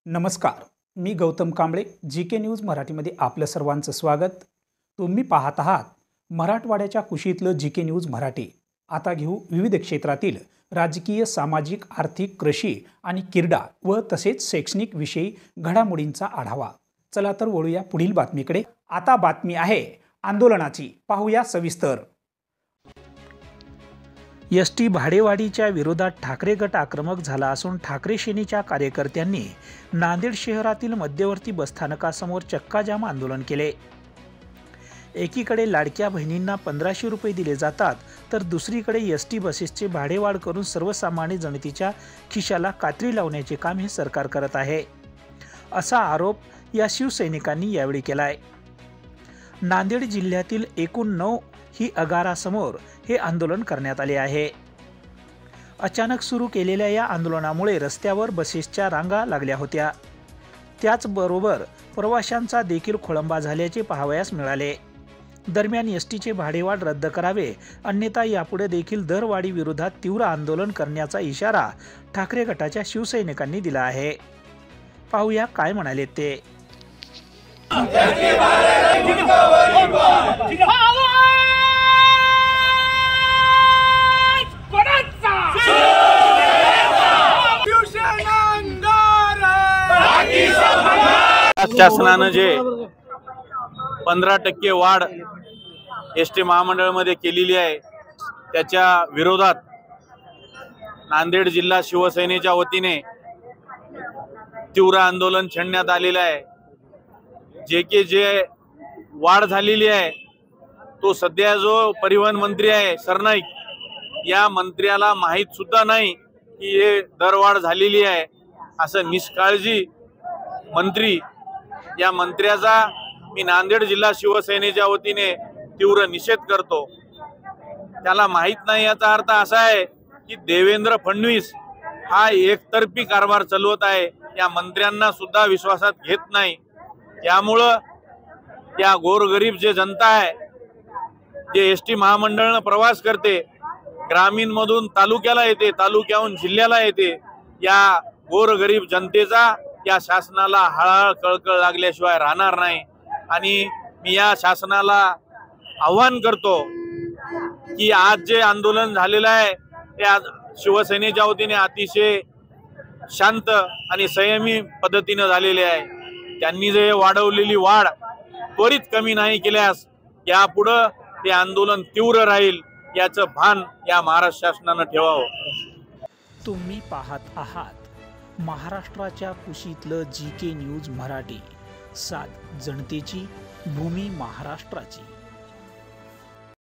नमस्कार, मी Gautam Kamble, GK news मराठीमध्ये आपलं सर्वांचं स्वागत। तुम्ही पाहत आहात मराठवाड्याच्या कुशीतलं जीके न्यूज मराठी। आता घेऊ विविध क्षेत्रातील राजकीय, सामाजिक, आर्थिक, कृषी आणि क्रीडा व तसेच शैक्षणिक विषयी घडामोडींचा आढावा। चला तर वळूया पुढील बातमीकडे। आता बातमी आहे आंदोलनाची, पाहूया सविस्तर। एसटी भाडेवाढीच्या विरोधात ठाकरे गट आक्रमक झाला असून ठाकरे सेनेच्या कार्यकर्त्यांनी नांदेड शहरातील मध्यवर्ती बसस्थानकासमोर चक्काजाम आंदोलन केले। एकीकडे लाडक्या बहिणींना 1500 रुपये दिले जातात, तर दुसरीकडे एसटी बसेसचे भाडेवाढ करून सर्वसामान्य जनतेच्या खिशाला कात्री लावण्याचे काम हे सरकार करत आहे, असा आरोप या शिवसैनिकांनी यावेळी केलाय। नांदेड जिल्ह्यातील एकूण 9 ही आगारासमोर हे आंदोलन करण्यात आले आहे। अचानक सुरू केलेल्या या आंदोलनामुळे रस्त्यावर बसेसच्या रांगा लागल्या होत्या। त्याचबरोबर प्रवाशांचा देखील खोळंबा झाल्याचे पाहावयास मिळाले। दरम्यान एसटीचे भाडेवाढ रद्द करावे, अन्यथा यापुढे देखील दरवाढी विरोधात तीव्र आंदोलन करण्याचा इशारा ठाकरे गटाच्या शिवसैनिकांनी दिला आहे। पाहूया काय म्हणाले ते। शासनानं जे 15% वाढ एसटी महामंडळामध्ये केलेली आहे, त्याच्या विरोधात नांदेड जिल्हा शिवसेनेच्या वतीने तीव्र आंदोलन छेडण्यात आलेलं आहे। जे वाढ झालेली आहे तो सध्या जो परिवहन मंत्री आहे सरनाईक, या मंत्र्याला माहीत सुद्धा नाही की हे दरवाढ झालेली आहे। असं निष्काळजी मंत्री, या मंत्र्याचा मी नांदेड जिल्हा शिवसेनेच्या वतीने तीव्र निषेध करतो। त्याला माहित नाही याचा अर्थ असा आहे की देवेंद्र फडणवीस हा एकतर्फी कारभार चालवत आहे, या मंत्र्यांना सुद्धा विश्वासात घेत नाही। त्यामुळं या गोरगरीब जे जनता आहे, जे एसटी महामंडळानं प्रवास करते, ग्रामीण मधून तालुक्याला येते, तालुक्याहून जिल्ह्याला येते, या गोरगरीब जनतेचा या शासनाला हळहळ कळकळ लागल्याशिवाय राहणार नाही। आणि मी या शासनाला आव्हान करतो की आज जे आंदोलन झालेलं आहे ते आज शिवसेनेच्या वतीने अतिशय शांत आणि संयमी पद्धतीने झालेले आहे। त्यांनी जे वाढवलेली वाढ त्वरित कमी नाही केल्यास यापुढे ते आंदोलन तीव्र राहील, याचं भान या महाराष्ट्र शासनानं ठेवावं। तुम्ही पाहत आहात महाराष्ट्राच्या कुशीतलं जीके न्यूज मराठी, सात जनतेची, भूमी महाराष्ट्राची।